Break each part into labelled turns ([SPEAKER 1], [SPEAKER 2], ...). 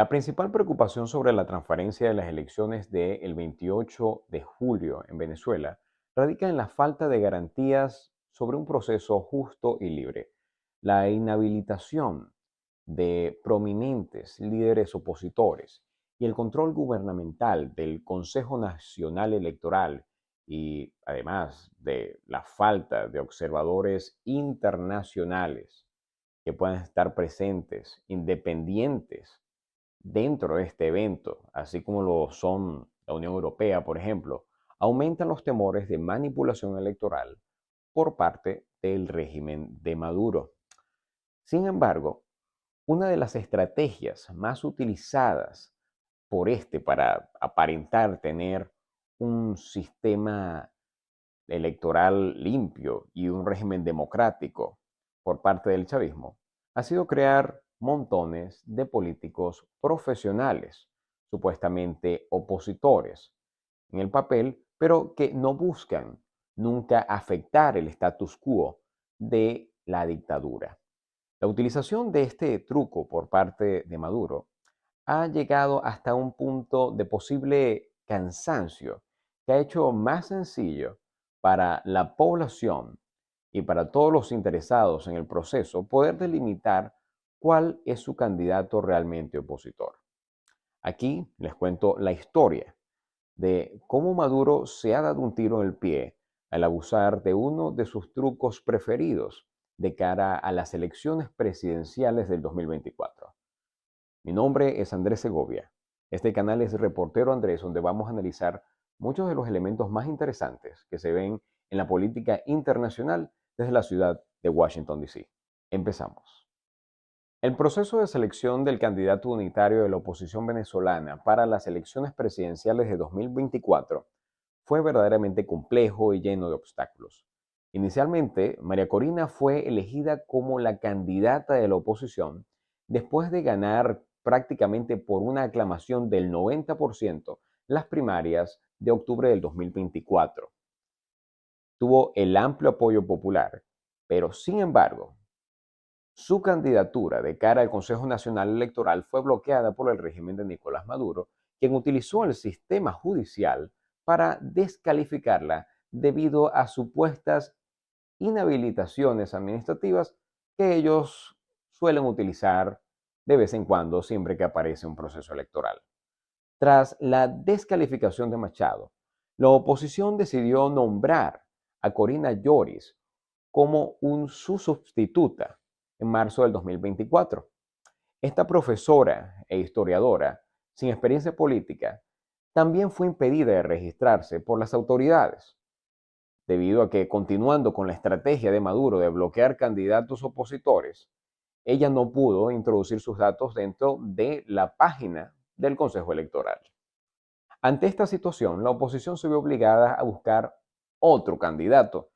[SPEAKER 1] La principal preocupación sobre la transparencia de las elecciones del 28 de julio en Venezuela radica en la falta de garantías sobre un proceso justo y libre. La inhabilitación de prominentes líderes opositores y el control gubernamental del Consejo Nacional Electoral y además de la falta de observadores internacionales que puedan estar presentes, independientes dentro de este evento, así como lo son la Unión Europea, por ejemplo, aumentan los temores de manipulación electoral por parte del régimen de Maduro. Sin embargo, una de las estrategias más utilizadas por este para aparentar tener un sistema electoral limpio y un régimen democrático por parte del chavismo ha sido crear montones de políticos profesionales, supuestamente opositores en el papel, pero que no buscan nunca afectar el status quo de la dictadura. La utilización de este truco por parte de Maduro ha llegado hasta un punto de posible cansancio que ha hecho más sencillo para la población y para todos los interesados en el proceso poder delimitar cuál es su candidato realmente opositor. Aquí les cuento la historia de cómo Maduro se ha dado un tiro en el pie al abusar de uno de sus trucos preferidos de cara a las elecciones presidenciales del 2024. Mi nombre es Andrés Segovia. Este canal es Reportero Andrés, donde vamos a analizar muchos de los elementos más interesantes que se ven en la política internacional desde la ciudad de Washington, D.C. Empezamos. El proceso de selección del candidato unitario de la oposición venezolana para las elecciones presidenciales de 2024 fue verdaderamente complejo y lleno de obstáculos. Inicialmente, María Corina fue elegida como la candidata de la oposición después de ganar prácticamente por una aclamación del 90% las primarias de octubre del 2024. Tuvo el amplio apoyo popular, pero sin embargo, su candidatura de cara al Consejo Nacional Electoral fue bloqueada por el régimen de Nicolás Maduro, quien utilizó el sistema judicial para descalificarla debido a supuestas inhabilitaciones administrativas que ellos suelen utilizar de vez en cuando siempre que aparece un proceso electoral. Tras la descalificación de Machado, la oposición decidió nombrar a Corina Lloris como su sustituta en marzo del 2024. Esta profesora e historiadora, sin experiencia política, también fue impedida de registrarse por las autoridades, debido a que, continuando con la estrategia de Maduro de bloquear candidatos opositores, ella no pudo introducir sus datos dentro de la página del Consejo Electoral. Ante esta situación, la oposición se vio obligada a buscar otro candidato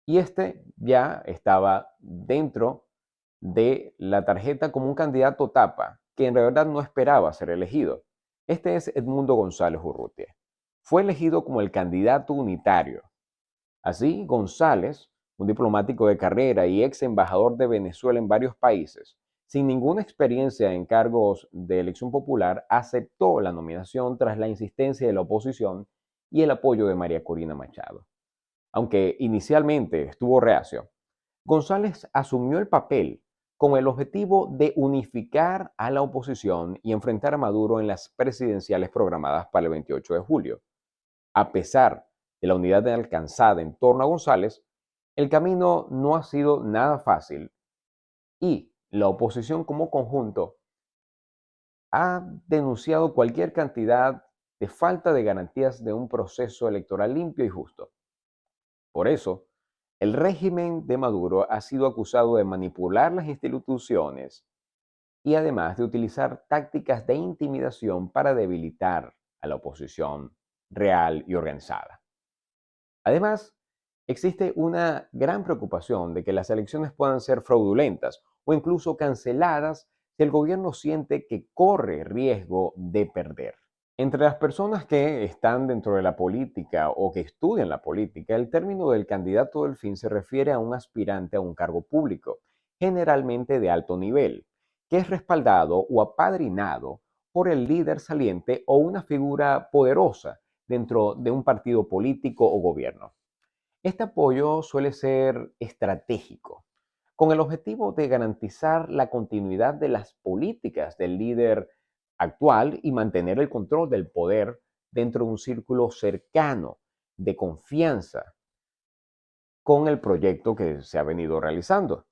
[SPEAKER 1] y este ya estaba dentro de la tarjeta como un candidato tapa, que en realidad no esperaba ser elegido. Este es Edmundo González Urrutia. Fue elegido como el candidato unitario. Así, González, un diplomático de carrera y ex embajador de Venezuela en varios países, sin ninguna experiencia en cargos de elección popular, aceptó la nominación tras la insistencia de la oposición y el apoyo de María Corina Machado. Aunque inicialmente estuvo reacio, González asumió el papel con el objetivo de unificar a la oposición y enfrentar a Maduro en las presidenciales programadas para el 28 de julio. A pesar de la unidad alcanzada en torno a González, el camino no ha sido nada fácil y la oposición como conjunto ha denunciado cualquier cantidad de falta de garantías de un proceso electoral limpio y justo. Por eso, el régimen de Maduro ha sido acusado de manipular las instituciones y además de utilizar tácticas de intimidación para debilitar a la oposición real y organizada. Además, existe una gran preocupación de que las elecciones puedan ser fraudulentas o incluso canceladas si el gobierno siente que corre riesgo de perder. Entre las personas que están dentro de la política o que estudian la política, el término del candidato del fin se refiere a un aspirante a un cargo público, generalmente de alto nivel, que es respaldado o apadrinado por el líder saliente o una figura poderosa dentro de un partido político o gobierno. Este apoyo suele ser estratégico, con el objetivo de garantizar la continuidad de las políticas del líder actual y mantener el control del poder dentro de un círculo cercano de confianza con el proyecto que se ha venido realizando.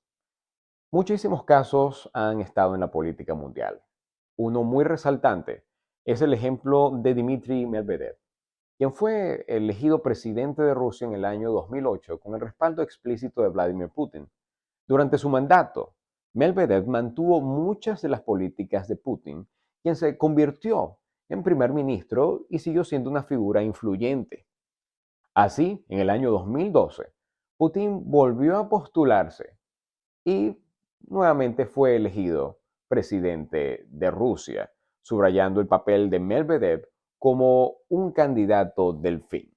[SPEAKER 1] Muchísimos casos han estado en la política mundial. Uno muy resaltante es el ejemplo de Dmitry Medvedev, quien fue elegido presidente de Rusia en el año 2008 con el respaldo explícito de Vladimir Putin. Durante su mandato, Medvedev mantuvo muchas de las políticas de Putin, quien se convirtió en primer ministro y siguió siendo una figura influyente. Así, en el año 2012, Putin volvió a postularse y nuevamente fue elegido presidente de Rusia, subrayando el papel de Medvedev como un candidato del fin.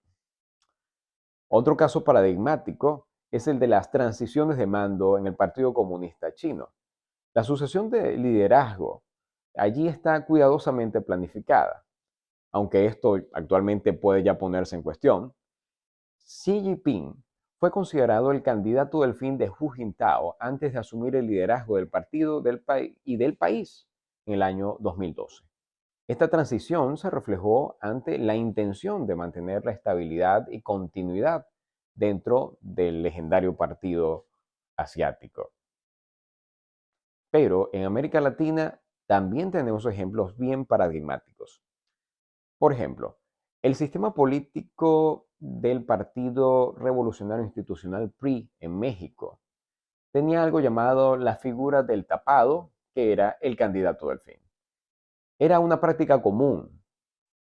[SPEAKER 1] Otro caso paradigmático es el de las transiciones de mando en el Partido Comunista Chino. La sucesión de liderazgo allí está cuidadosamente planificada, aunque esto actualmente puede ya ponerse en cuestión. Xi Jinping fue considerado el candidato del fin de Hu Jintao antes de asumir el liderazgo del partido y del país en el año 2012. Esta transición se reflejó ante la intención de mantener la estabilidad y continuidad dentro del legendario partido asiático. Pero en América Latina también tenemos ejemplos bien paradigmáticos. Por ejemplo, el sistema político del Partido Revolucionario Institucional PRI en México tenía algo llamado la figura del tapado, que era el candidato del fin. Era una práctica común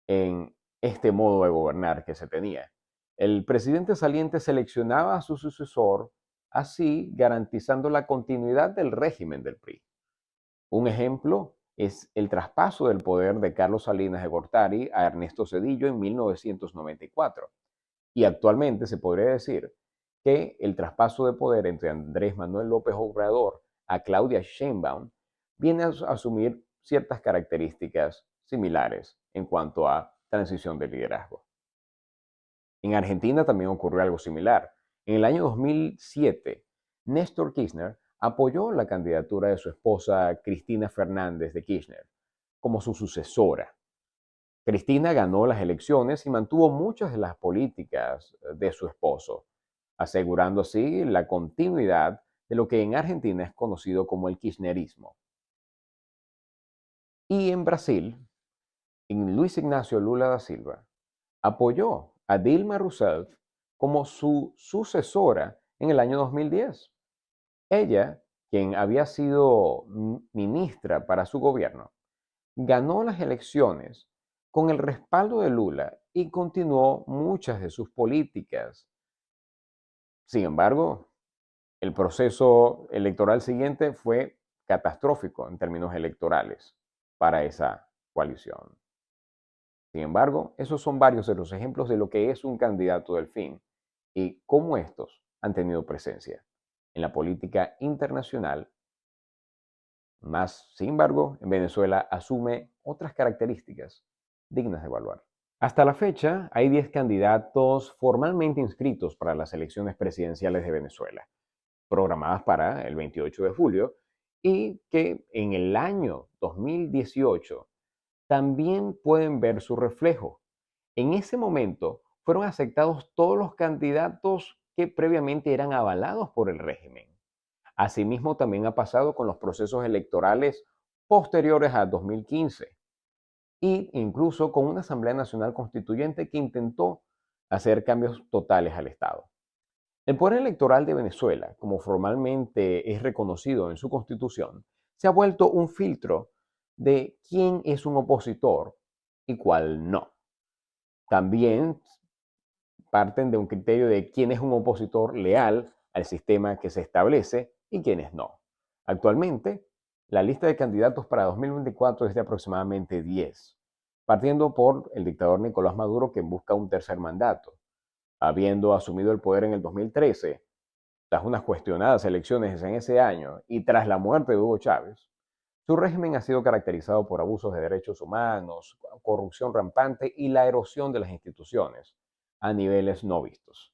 [SPEAKER 1] en este modo de gobernar que se tenía. El presidente saliente seleccionaba a su sucesor, así garantizando la continuidad del régimen del PRI. Un ejemplo es el traspaso del poder de Carlos Salinas de Gortari a Ernesto Zedillo en 1994. Y actualmente se podría decir que el traspaso de poder entre Andrés Manuel López Obrador a Claudia Sheinbaum viene a asumir ciertas características similares en cuanto a transición de liderazgo. En Argentina también ocurrió algo similar. En el año 2007, Néstor Kirchner apoyó la candidatura de su esposa Cristina Fernández de Kirchner como su sucesora. Cristina ganó las elecciones y mantuvo muchas de las políticas de su esposo, asegurando así la continuidad de lo que en Argentina es conocido como el kirchnerismo. Y en Brasil, Luis Ignacio Lula da Silva apoyó a Dilma Rousseff como su sucesora en el año 2010. Ella, quien había sido ministra para su gobierno, ganó las elecciones con el respaldo de Lula y continuó muchas de sus políticas. Sin embargo, el proceso electoral siguiente fue catastrófico en términos electorales para esa coalición. Sin embargo, esos son varios de los ejemplos de lo que es un candidato del fin y cómo estos han tenido presencia en la política internacional. Más, sin embargo, en Venezuela asume otras características dignas de evaluar. Hasta la fecha, hay 10 candidatos formalmente inscritos para las elecciones presidenciales de Venezuela, programadas para el 28 de julio, y que en el año 2018 también pueden ver su reflejo. En ese momento fueron aceptados todos los candidatos que previamente eran avalados por el régimen. Asimismo, también ha pasado con los procesos electorales posteriores a 2015 e incluso con una Asamblea Nacional Constituyente que intentó hacer cambios totales al Estado. El poder electoral de Venezuela, como formalmente es reconocido en su constitución, se ha vuelto un filtro de quién es un opositor y cuál no. También parten de un criterio de quién es un opositor leal al sistema que se establece y quiénes no. Actualmente, la lista de candidatos para 2024 es de aproximadamente 10, partiendo por el dictador Nicolás Maduro, que busca un tercer mandato, habiendo asumido el poder en el 2013, tras unas cuestionadas elecciones en ese año y tras la muerte de Hugo Chávez. Su régimen ha sido caracterizado por abusos de derechos humanos, corrupción rampante y la erosión de las instituciones a niveles no vistos.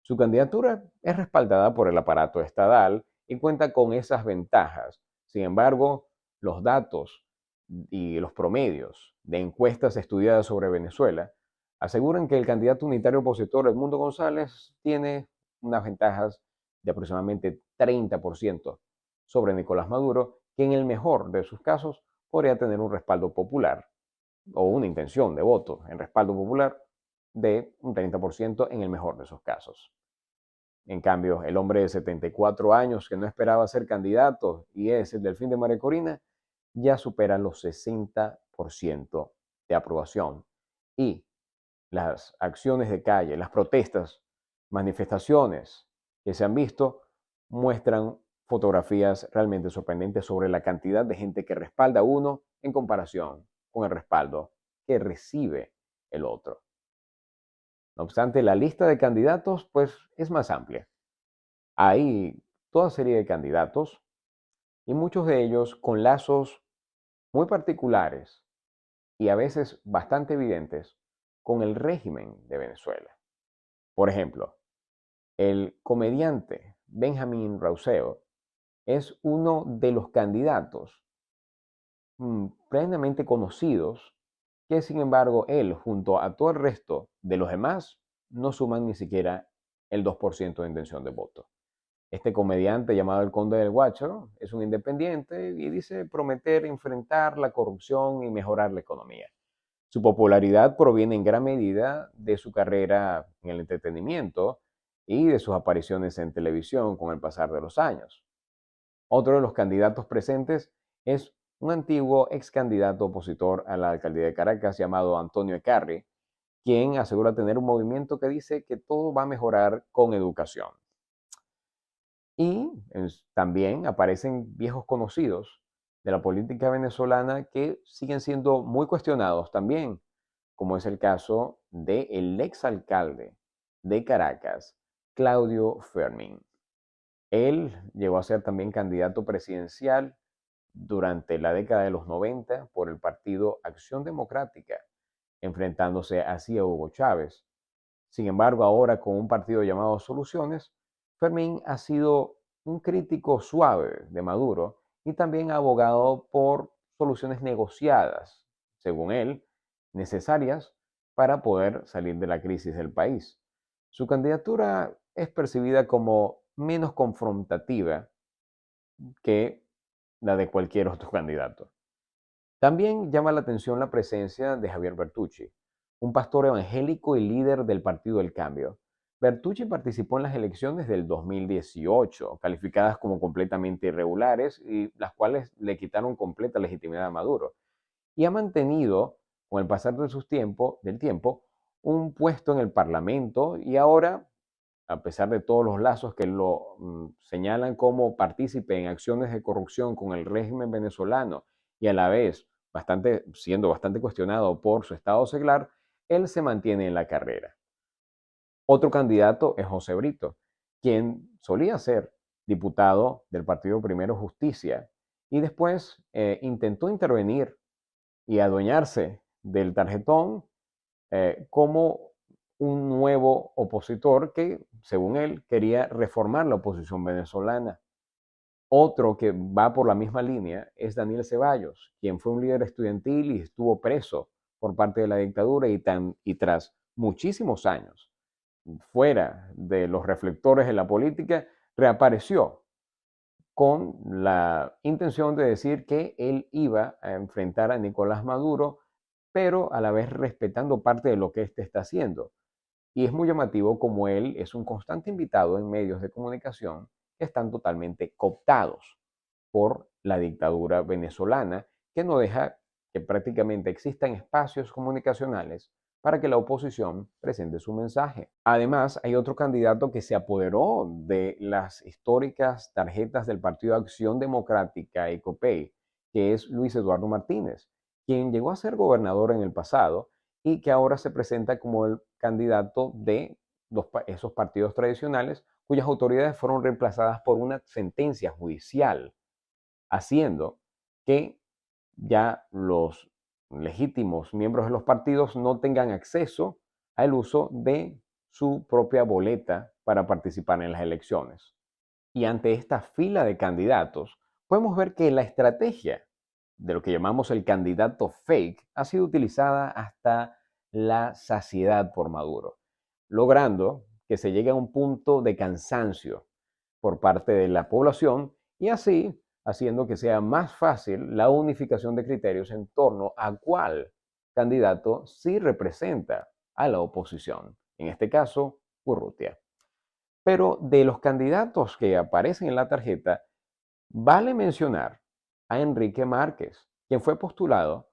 [SPEAKER 1] Su candidatura es respaldada por el aparato estatal y cuenta con esas ventajas. Sin embargo, los datos y los promedios de encuestas estudiadas sobre Venezuela aseguran que el candidato unitario opositor Edmundo González tiene unas ventajas de aproximadamente 30% sobre Nicolás Maduro, que en el mejor de sus casos podría tener un respaldo popular o una intención de voto en respaldo popular de un 30% en el mejor de sus casos. En cambio, el hombre de 74 años que no esperaba ser candidato y es el Delfín de María Corina, ya supera los 60% de aprobación. Y las acciones de calle, las protestas, manifestaciones que se han visto muestran fotografías realmente sorprendentes sobre la cantidad de gente que respalda a uno en comparación con el respaldo que recibe el otro. No obstante, la lista de candidatos pues es más amplia. Hay toda serie de candidatos y muchos de ellos con lazos muy particulares y a veces bastante evidentes con el régimen de Venezuela. Por ejemplo, el comediante Benjamín Rauseo es uno de los candidatos plenamente conocidos que, sin embargo, él junto a todo el resto de los demás no suman ni siquiera el 2% de intención de voto. Este comediante llamado el Conde del Guacho es un independiente y dice prometer enfrentar la corrupción y mejorar la economía. Su popularidad proviene en gran medida de su carrera en el entretenimiento y de sus apariciones en televisión con el pasar de los años. Otro de los candidatos presentes es un antiguo ex candidato opositor a la alcaldía de Caracas llamado Antonio Ecarri, quien asegura tener un movimiento que dice que todo va a mejorar con educación. Y también aparecen viejos conocidos de la política venezolana que siguen siendo muy cuestionados también, como es el caso del exalcalde de Caracas, Claudio Fermín. Él llegó a ser también candidato presidencial durante la década de los 90 por el partido Acción Democrática, enfrentándose así a Hugo Chávez. Sin embargo, ahora con un partido llamado Soluciones, Fermín ha sido un crítico suave de Maduro y también ha abogado por soluciones negociadas, según él, necesarias para poder salir de la crisis del país. Su candidatura es percibida como menos confrontativa que la de cualquier otro candidato. También llama la atención la presencia de Javier Bertucci, un pastor evangélico y líder del Partido del Cambio. Bertucci participó en las elecciones del 2018, calificadas como completamente irregulares y las cuales le quitaron completa legitimidad a Maduro. Y ha mantenido, con el pasar del tiempo, un puesto en el Parlamento y ahora, a pesar de todos los lazos que lo señalan como partícipe en acciones de corrupción con el régimen venezolano y a la vez siendo bastante cuestionado por su estado seglar, él se mantiene en la carrera. Otro candidato es José Brito, quien solía ser diputado del Partido Primero Justicia y después intentó intervenir y adueñarse del tarjetón como un nuevo opositor que, según él, quería reformar la oposición venezolana. Otro que va por la misma línea es Daniel Ceballos, quien fue un líder estudiantil y estuvo preso por parte de la dictadura y tras muchísimos años fuera de los reflectores de la política, reapareció con la intención de decir que él iba a enfrentar a Nicolás Maduro, pero a la vez respetando parte de lo que éste está haciendo. Y es muy llamativo como él es un constante invitado en medios de comunicación que están totalmente cooptados por la dictadura venezolana, que no deja que prácticamente existan espacios comunicacionales para que la oposición presente su mensaje. Además, hay otro candidato que se apoderó de las históricas tarjetas del Partido de Acción Democrática, ECOPEI, que es Luis Eduardo Martínez, quien llegó a ser gobernador en el pasado y que ahora se presenta como el candidato de esos partidos tradicionales cuyas autoridades fueron reemplazadas por una sentencia judicial, haciendo que ya los legítimos miembros de los partidos no tengan acceso al uso de su propia boleta para participar en las elecciones. Y ante esta fila de candidatos, podemos ver que la estrategia de lo que llamamos el candidato fake ha sido utilizada hasta la saciedad por Maduro, logrando que se llegue a un punto de cansancio por parte de la población y así haciendo que sea más fácil la unificación de criterios en torno a cuál candidato sí representa a la oposición, en este caso, Urrutia. Pero de los candidatos que aparecen en la tarjeta, vale mencionar a Enrique Márquez, quien fue postulado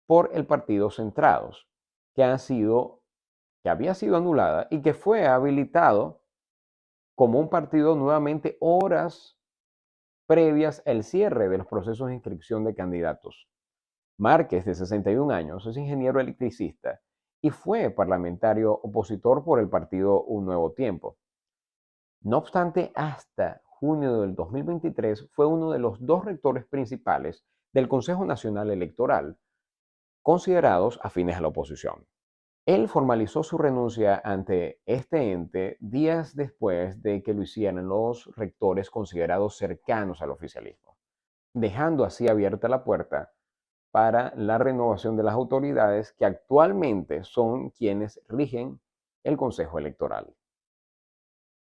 [SPEAKER 1] por el partido Centrados, que había sido anulada y que fue habilitado como un partido nuevamente horas previas al cierre de los procesos de inscripción de candidatos. Márquez, de 61 años, es ingeniero electricista y fue parlamentario opositor por el partido Un Nuevo Tiempo. No obstante, hasta junio del 2023 fue uno de los dos rectores principales del Consejo Nacional Electoral, considerados afines a la oposición. Él formalizó su renuncia ante este ente días después de que lo hicieran los rectores considerados cercanos al oficialismo, dejando así abierta la puerta para la renovación de las autoridades que actualmente son quienes rigen el Consejo Electoral.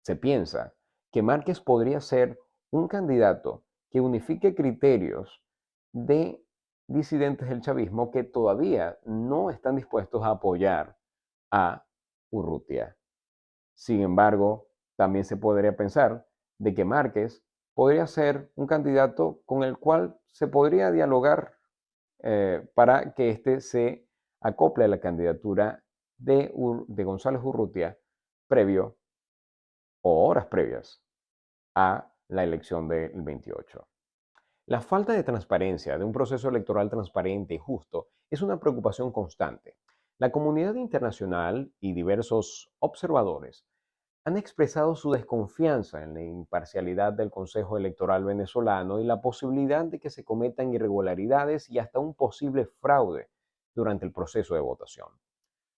[SPEAKER 1] Se piensa que Márquez podría ser un candidato que unifique criterios de disidentes del chavismo que todavía no están dispuestos a apoyar a Urrutia. Sin embargo, también se podría pensar de que Márquez podría ser un candidato con el cual se podría dialogar para que éste se acople a la candidatura de González Urrutia previo o horas previas a la elección del 28. La falta de transparencia de un proceso electoral transparente y justo es una preocupación constante. La comunidad internacional y diversos observadores han expresado su desconfianza en la imparcialidad del Consejo Electoral venezolano y la posibilidad de que se cometan irregularidades y hasta un posible fraude durante el proceso de votación.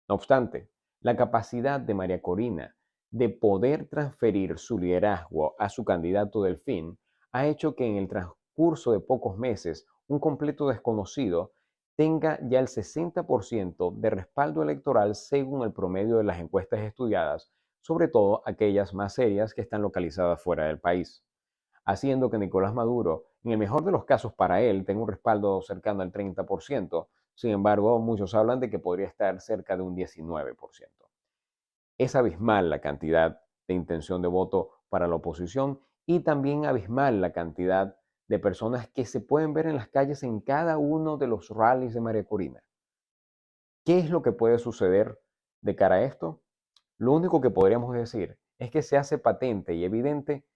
[SPEAKER 1] No obstante, la capacidad de María Corina de poder transferir su liderazgo a su candidato Delfín ha hecho que en el transcurso de pocos meses un completo desconocido tenga ya el 60% de respaldo electoral según el promedio de las encuestas estudiadas, sobre todo aquellas más serias que están localizadas fuera del país, haciendo que Nicolás Maduro, en el mejor de los casos para él, tenga un respaldo cercano al 30%. Sin embargo, muchos hablan de que podría estar cerca de un 19%. Es abismal la cantidad de intención de voto para la oposición y también abismal la cantidad de personas que se pueden ver en las calles en cada uno de los rallies de María Corina. ¿Qué es lo que puede suceder de cara a esto? Lo único que podríamos decir es que se hace patente y evidente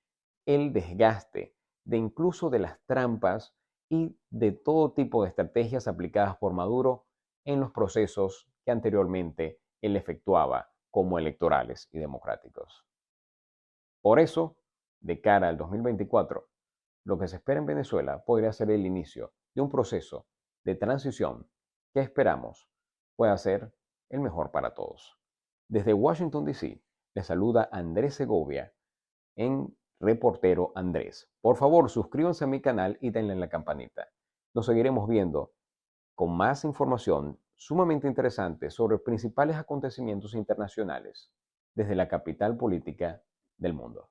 [SPEAKER 1] el desgaste de incluso de las trampas y de todo tipo de estrategias aplicadas por Maduro en los procesos que anteriormente él efectuaba como electorales y democráticos. Por eso, de cara al 2024, lo que se espera en Venezuela podría ser el inicio de un proceso de transición que esperamos pueda ser el mejor para todos. Desde Washington, D.C., les saluda Andrés Segovia en Reportero Andrés. Por favor, suscríbanse a mi canal y denle en la campanita. Nos seguiremos viendo con más información sumamente interesante sobre principales acontecimientos internacionales desde la capital política del mundo.